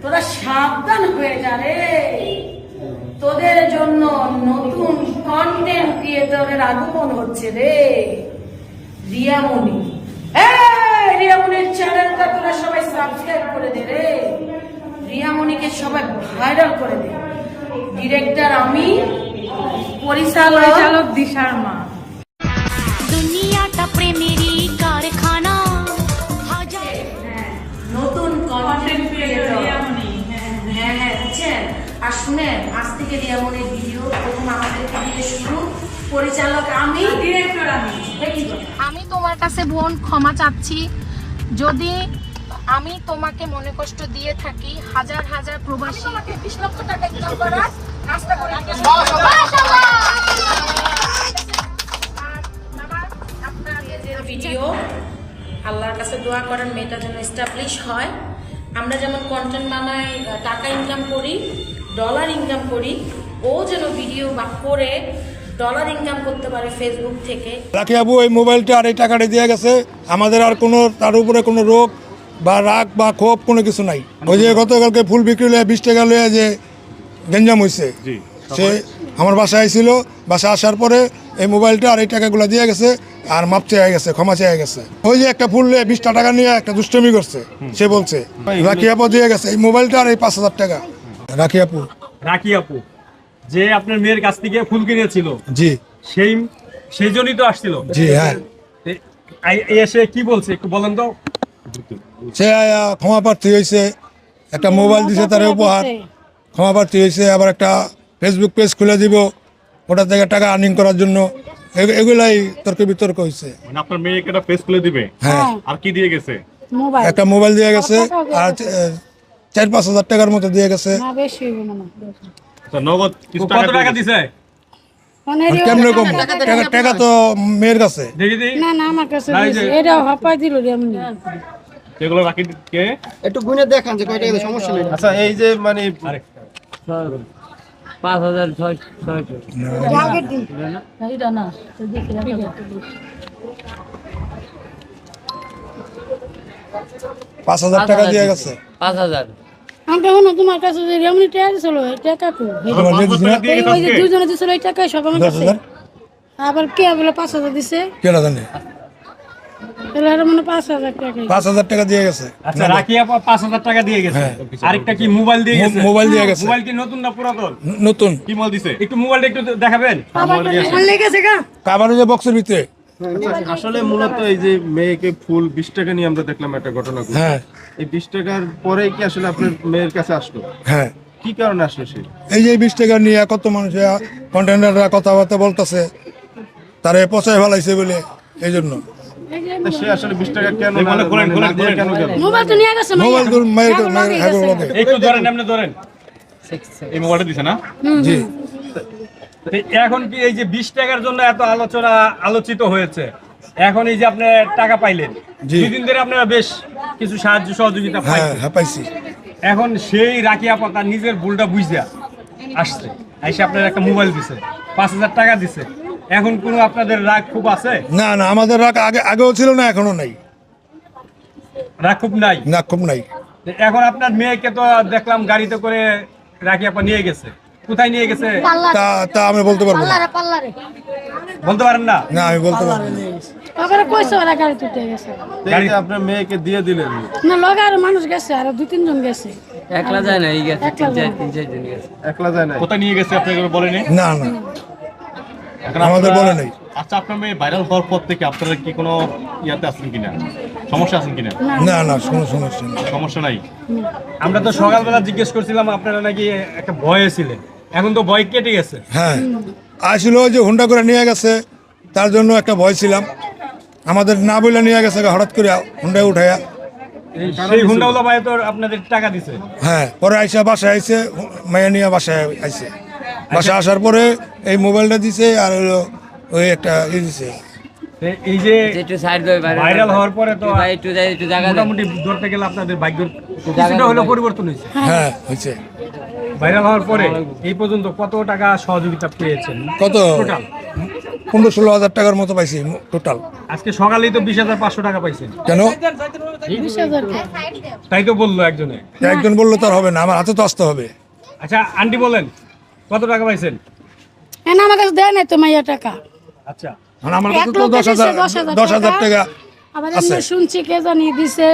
তোরা সাবধান হয়ে যা রে, তোদের জন্য নতুন কন্টেন্ট ক্রিয়েটরের আগমন হচ্ছে রে। রিয়ামণি, রিয়ামণির চ্যানেলটা তোরা সবাই সাবস্ক্রাইব করে দে রে। রিয়ামণিকে সবাই ভাইরাল করে দে। ডিরেক্টর আমি, পরিচালক দিশার মা। দুনিয়াটা প্রেমেরই কারখানা। নতুন কন্টেন্ট ক্রিয়েটর হ্যাঁ বুঝছেন। আর শুনেন, আজ থেকে রিয়ামণির ভিডিও প্রথম আমাদেরকে দিয়ে শুরু। পরিচালক আমি, ডিরেক্টর আমি। আমি তোমার কাছে বোন ক্ষমা চাচ্ছি যদি আমি তোমাকে মনে কষ্ট দিয়ে থাকি। হাজার হাজার প্রবাসী 20 লক্ষ টাকা ইনকাম করার রাস্তা করে দিয়েছে। আপনাদের যে ভিডিও, আল্লাহর কাছে দোয়া করেন মেয়েটা যেন এস্টাবলিশ হয়। আমরা যেমন কন্টেন্ট বানাই, টাকা ইনকাম করি, ডলার ইনকাম করি, ও যেন ভিডিও বা করে ডলার ইনকাম করতে পারে ফেসবুক থেকে। রাখি আবু এই মোবাইলটা আর এই টাকাটা দিয়ে গেছে। আমাদের আর কোনো তার উপরে কোনো রোগ বা রাগ বা ক্ষোভ কোনো কিছু নাই। ওই যে গতকালকে ফুল বিক্রি হলে 20 টাকা লয়ে যে গেঞ্জাম হয়েছে, সে আমার বাসায় আইছিল। বাসায় আসার পরে এই মোবাইলটা আর এই টাকাগুলো দিয়ে গেছে, আর মাপ চেয়ে গেছে, ক্ষমা চেয়ে গেছে। ওই যে একটা ফুল 20 টাকা নিয়ে একটা দুষ্টমি করছে, সে বলছে রাখি আপু দিয়ে গেছে এই মোবাইলটা আর এই 5000 টাকা। রাখি আপু যে আপনার মেয়ের কাছ থেকে ফুল কিনেছিল, জি সেই জন্যই তো আসছিল। জি হ্যাঁ, এসে কি বলছে একটু বলেন তো। সে ক্ষমা প্রার্থী হয়েছে, একটা মোবাইল দিছে তার উপহার, ক্ষমা প্রার্থী হয়েছে। আবার একটা ফেসবুক পেজ খুলে দিব, ওটা থেকে টাকা আর্নিং করার জন্য। এগুলাই তর্ক বিতর্ক হয়েছে। মানে আপনার মেয়েকে একটা পেজ খুলে দিবে, হ্যাঁ। আর কি দিয়ে গেছে? একটা মোবাইল দিয়ে গেছে, আর 4-5 হাজার টাকার মতো দিয়ে গেছে। আচ্ছা, নগদ কত টাকা দিছে? কেমন রকম টাকা তো মেয়ের কাছে। দেখি দিই। না আমার কাছে এটা হাপাই দিল রে আমি। এগুলো রাখি কে একটু গুনে দেখান যে কয় টাকা, সমস্যা নেই। আচ্ছা, এই যে মানে 5,000 টাকা দিয়ে গেছে। 5,000 আমি হলো তোমার কাছে যে এমনি টাকা দিছিল এই টাকা তো ওই যে দুজনে দিছিল এই টাকা সব আমার কাছে। আবার কে বলে 5,000 দিছে, কে না জানে। তাহলে আর মানে 5,000 টাকা 5,000 টাকা দিয়ে গেছে। আচ্ছা, রাখি আপা 5,000 টাকা দিয়ে গেছে। আরেকটা কি মোবাইল দিয়ে গেছে? মোবাইল দিয়ে গেছে। মোবাইল কি নতুন না পুরাতন? নতুন। কি মোবাইল দিছে? একটু মোবাইলটা একটু দেখাবেন। লেগেছে গা কাবার যে বক্সের ভিতরে। আসলে মূলত এই যে মেয়েকে ফুল 20 টাকা নিয়ে আমরা দেখলাম একটা ঘটনা ঘটে। হ্যাঁ, এই 20 টাকার পরে কি আসলে আপনার মেয়ের কাছে আসলো? হ্যাঁ। কি কারণে আসলো সে? এই যে 20 টাকা নিয়ে কত মানুষ কন্টেন্টাররা কথাবার্তা বলতেছে, তারে পচায় ফেলাইছে বলে, এই জন্য। তা সে আসলে 20 টাকা কেন কেন গেল? মোবাইল তো নিয়ে গেছে মোবাইল তো মায়ের একটু ধরেন, এমনি ধরেন। এই মোবাইলটা দিছে না? জি। তো এখন কি এই যে 20 টাকার জন্য এত আলোচিত হয়েছে, এখন এই যে আপনি টাকা পাইলেন, জি। দুদিন ধরে আপনারা বেশ কিছু সাহায্য সহযোগিতা হ্যাঁ পাইছেন। হ্যাঁ পাইছি। এখন সেই রাখি আপা তার নিজের ভুলটা বুঝা আসছে, এসে আপনার একটা মোবাইল দিছে, 5,000 টাকা দিছে। এখন কোনো আপনাদের রাগ খুব আছে? না না, আমাদের রাগ আগেও ছিল না, এখনো নাই। রাগ খুব নাই? না, খুব নাই। তো এখন আপনার মেয়েকে তো দেখলাম গাড়িতে করে রাখি আপা নিয়ে গেছে, কোথায় নিয়ে গেছে তা আমি বলতে পারবো না। বলতে পারেন না? না, আমি বলতে পারবো না। আবার কইছে ওরা গাড়ি তুলতে গেছে গাড়ি আপনার মেয়েকে দিয়ে দিলেন? না, লগে আর মানুষ গেছে, আর 2-3 জন গেছে। একলা যায় না, এই গেছে 3-4 জন গেছে। একলা যায় না? কোথায় নিয়ে গেছে আপনাকে বলেনি? না না, আমাদের বলে নাই। আচ্ছা, আপনার মেয়ে ভাইরাল হওয়ার পর থেকে আপনারা কি কোনো ইয়াতে আছেন কিনা, সমস্যা আছেন কিনা? না না, কোনো সমস্যা নেই। সমস্যা নাই। আমরা তো সকালবেলা জিজ্ঞেস করছিলাম আপনারা নাকি একটা ভয়ে ছিলেন, এখন তো ভয় কেটে গেছে। হ্যাঁ, আসলে যে হুন্ডা করে নিয়ে গেছে, তার জন্য একটা ভয় ছিলাম। আমাদের না বলে নিয়ে গেছে হঠাৎ করে হুন্ডায় উঠাইয়া। সেই হুন্ডাওয়ালা ভাই তো আপনাদের টাকা দিছে? হ্যাঁ, পরে আইসা বাসায় আইসে, মেয়ে নিয়ে বাসায় আইসে। বাসায় আসার পরে এই মোবাইলটা দিছে, আর হলো ওই একটা দিছে। এই যে একটু সাইড দেয় ভাইরাল হওয়ার পরে তো ভাই একটু জায়গা মোটামুটি ধরতে গেলে আপনাদের ভাগ্যের কিছুটা হলেও পরিবর্তন হয়েছে। হ্যাঁ, হয়েছে। ভাইরাল হওয়ার পরে এই পর্যন্ত কত টাকা সহযোগিতা পেয়েছেন? কত? টোটাল 15-16 হাজার টাকার মতো পাইছি টোটাল। আজকে সকালেই তো 20,500 টাকা পাইছেন। কেন? 20,000 টাকা। তাই তো বললো একজনে। একজন বললো তার হবে না, আমার হাতে তো আসতে হবে। আচ্ছা আন্টি বলেন কত টাকা পাইছেন? হ্যাঁ, আমার কাছে দেয় নাই তো মাইয়া টাকা। আচ্ছা মানে আমার কাছে এক তো লোকে দিছে 10,000 টাকা আবার আছে। এমনি শুনছি কে জানি দিছে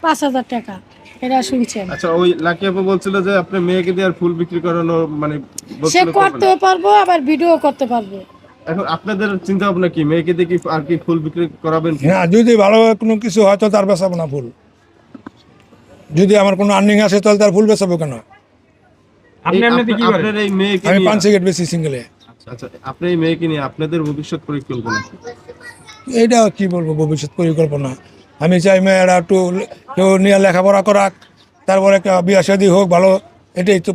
5,000 টাকা, এটা শুনছেন। আচ্ছা, ওই লাকি আপু বলছিল যে আপনি মেয়েকে দিয়ে আর ফুল বিক্রি করানো মানে সে বলছিল করবে না। করতেও পারবো আবার ভিডিও করতে পারবো। এখন আপনাদের চিন্তা ভাবনা কি, মেয়েকে দিয়ে কি আর কি ফুল বিক্রি করাবেন কি? না, যদি ভালো কোনো কিছু হয় তো তার বেচাবো না ফুল। যদি আমার কোনো আর্নিং আসে তাহলে তার ফুল বেচাবো কেন? আপনি এমনিতে কি করেন? আপনার এই মেয়েকে আমি নিয়ে 5 সিগারেট বেশি সিঙ্গেলে। আচ্ছা, আপনার এই মেয়েকে নিয়ে আপনাদের ভবিষ্যৎ পরিকল্পনা কি? এইটা কি বলবো ভবিষ্যৎ পরিকল্পনা, আমি চাই মেয়েরা একটু কেউ নিয়ে লেখাপড়া করাক, তারপরে একটা বিয়ে শাদী হোক ভালো, এটাই তো